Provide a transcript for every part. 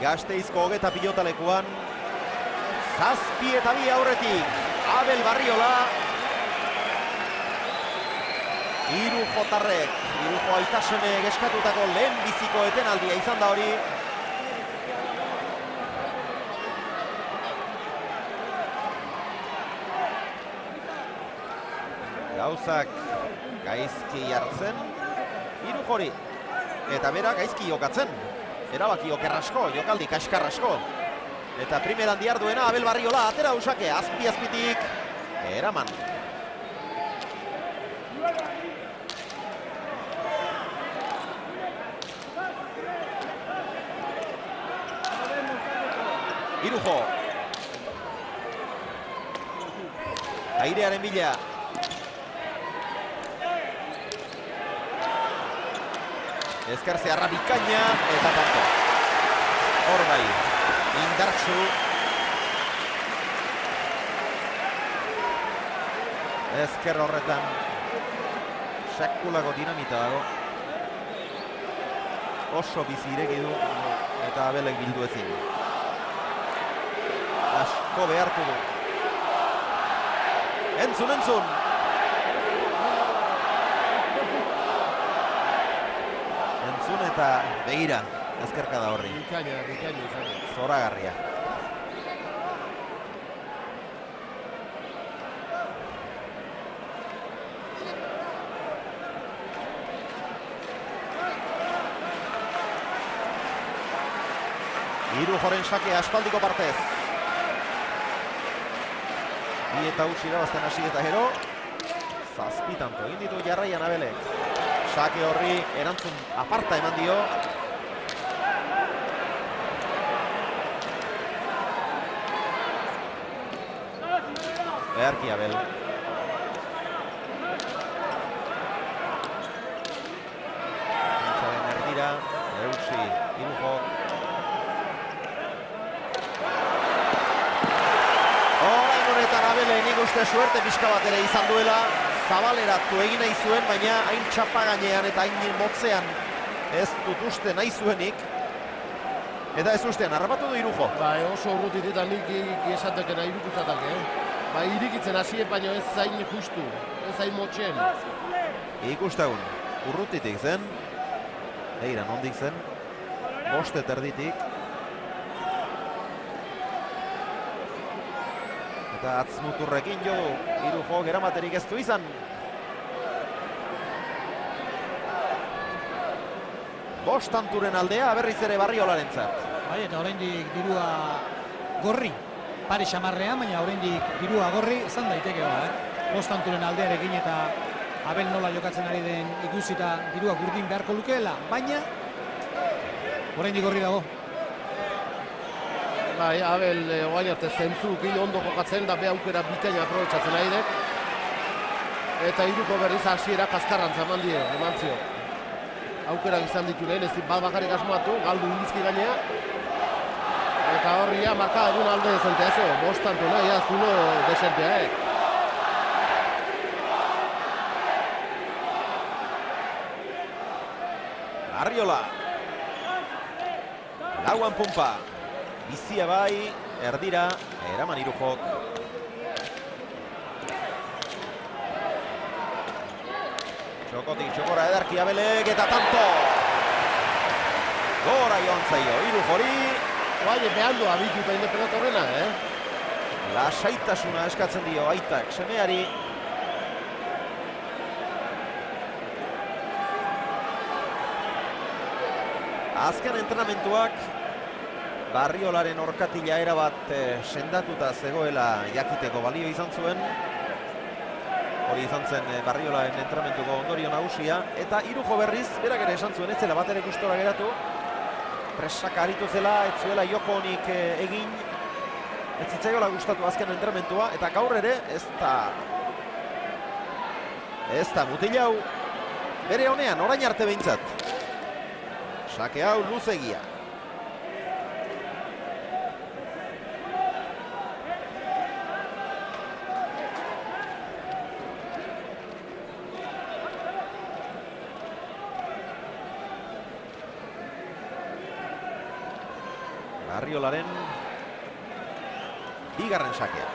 Gasteizko hogeta pilotalekuan. 7-2 aurretik. Abel Barriola. Hiru jotarrek, hiruko Aitasenek eskatutako lehen biziko etenaldia izan da hori. Gauzak gaizki jartzen, hiru hori. Eta bera gaizki jokatzen. Erabaki okerrasko, jokaldi kaskarrasko. Eta primeran diarduena Abel Barriola atera usake, azpi-azpitik eraman. Irujo. Airearen bila. Ezkerzearra bikaina eta tanto. Hor bai, indartsu. Ezker horretan sekulako dinamita dago. Oso bizi ireki du eta Abelek bildu ezin. Asko behartu du. Entzun, entzun. Entzun eta begira. Ezkerka da horri. Bikaina izan. Zoragarria. Irujoren sake aspaldiko partez. Bi eta huts irabazten hasi eta gero. 7 tanto egin ditu jarraian Abelek. Sake horri erantzun aparta eman dio. Beharki Abel. Entzaren erdira, eutsi, Irujo. Honetan Abele nik uste suerte pixka bat ere izan duela. Zabaleratu egin nahi zuen, baina hain txapagainean eta hain motzean ez dut uste nahi zuenik. Eta ez ustean, harrapatu du Irujo. Oso urrutit eta nik esatekena irukutzatak, irikitzen hasien baino ez zain justu, ez zain motxen. Ikustagun, urrutitik zen, eira nondik zen, 5 erditik. Eta atzmuturrekin jo du, Irujo geramaterik ez du izan. Bostanturen aldea berriz ere Barriolarentzat. Bai, eta oraindik dirua gorri. Pare xamarrean, baina oraindik dirua gorri izan daiteke ba, Bostanturen aldearekin eta Abel nola jokatzen ari den ikusita dirua gurdin beharko lukeela, baina oraindik gorri dago. Bai, Abel oain arte zentzu gile ondo jokatzen da be aukera bikaina aprobetxatzen ari dek. Eta Iruko berriz hasiera kaskarrantza eman zio. Aukerak izan ditu lehen, ez bat bakarrik asmatu, galdu indizki gainea. Eta horria markadun alde dezentea zo, Bostantu nahi, zulo dezentea, Barriola. Lauan pumpa. Bizia bai, erdira, eraman Irujok. Txokotik txokora ederki Abelek eta tanto! Gora joan zaio, Irujori. Bai, behandu abituta independent horrena, Lasaitasuna eskatzen dio aitak semeari. Azken entrenamentuak Barriolaren orkatila erabat sendatuta zegoela jakiteko balio izan zuen. Hori izan zen Barriolaren entrenamentuko ondorio nagusia. Eta Irujo berriz, berak ere esan zuen, ez zela bat ere gustora geratu. Presaka aritu zela, ez zuela joko honik egin. Ez zitzaiola gustatu azken entrenamentua. Eta gaur ere, ez da mutil hau. Bere honean, orain arte behintzat. Sake hau luzegia. Arriolaren bigarren sakea.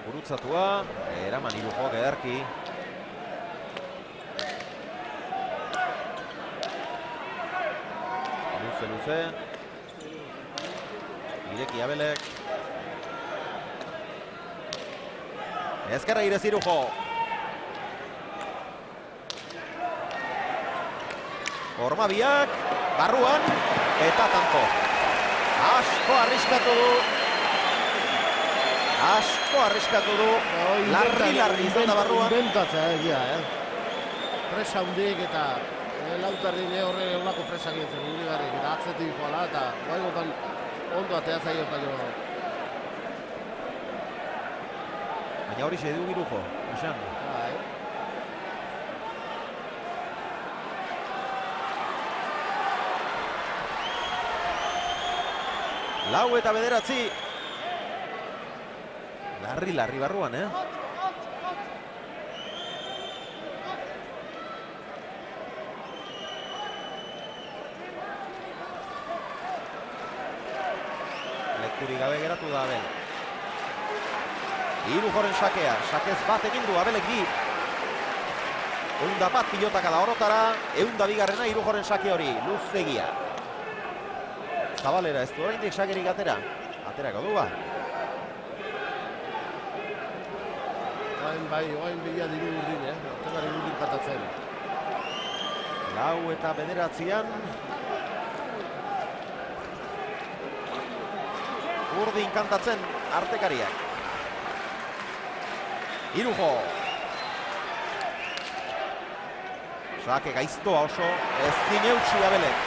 Gurutzatua, eraman Irujok ederki. Luze. Ireki Abelek. Ezkerra irez Irujo. Ormabiak, barruan, eta tanto. Asko arriskatu du. Larri izan da barruan. Inventatzea egia, Presa hundik eta Lautarrin horre eulako presak egiten Uribarrik eta atzetik joala eta guainotan ondo atea zaio baino. Baina hori xe du Irujo, esan. Lau eta bederatzi. Larri barruan, Lekuri gabe geratu da Abel. Irujoren sakea, sakez bat egin du Abelek bi. 101 pilotaka da orotara, 102garrena Irujoren sake hori, luzegia. Zabalera ez du oraindik sakerik atera. Aterako du ba. Oain bila diru urdin, Artegari urdin katatzen. Lau eta bederatzian. Urdin kantatzen Artekariak. Irujo. Sake gaiztoa oso, ez zineutsi Abelek.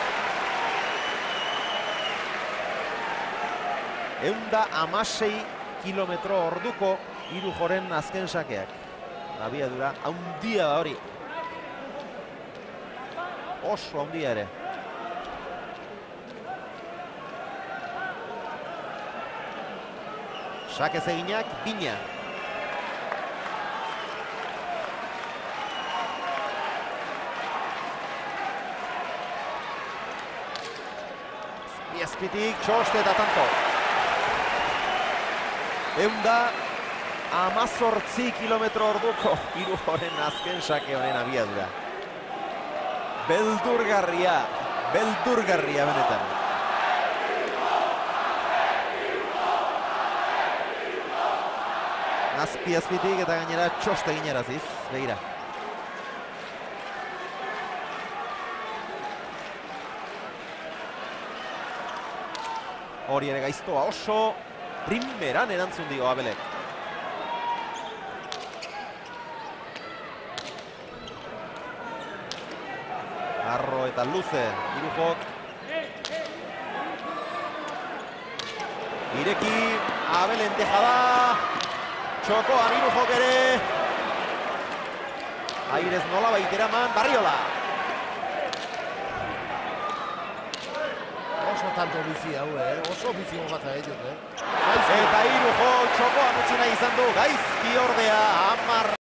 116 kilometro orduko Irujoren azken sakeak. Abiadura handia da hori. Oso handia ere. Sakez eginak, bina. Azpitik, txoste eta tanto. 118 kilometro orduko Irujoren azken sake honen abiadura. Beldurgarria benetan. Azpitik eta gainera txoste gineraziz, begira. Hori ere gaiztoa oso, primeran erantzun dio Abelek. Arro eta luze, Irujok. Ireki, Abelen dejada. Txokoan Irujok ere. Airez nola baiteraman, Barriola. Oso tanto bizi hau, oso bizi gogata ditut, Eta Irujo txokoan utzi nahi izan du, gaizki ordea, 10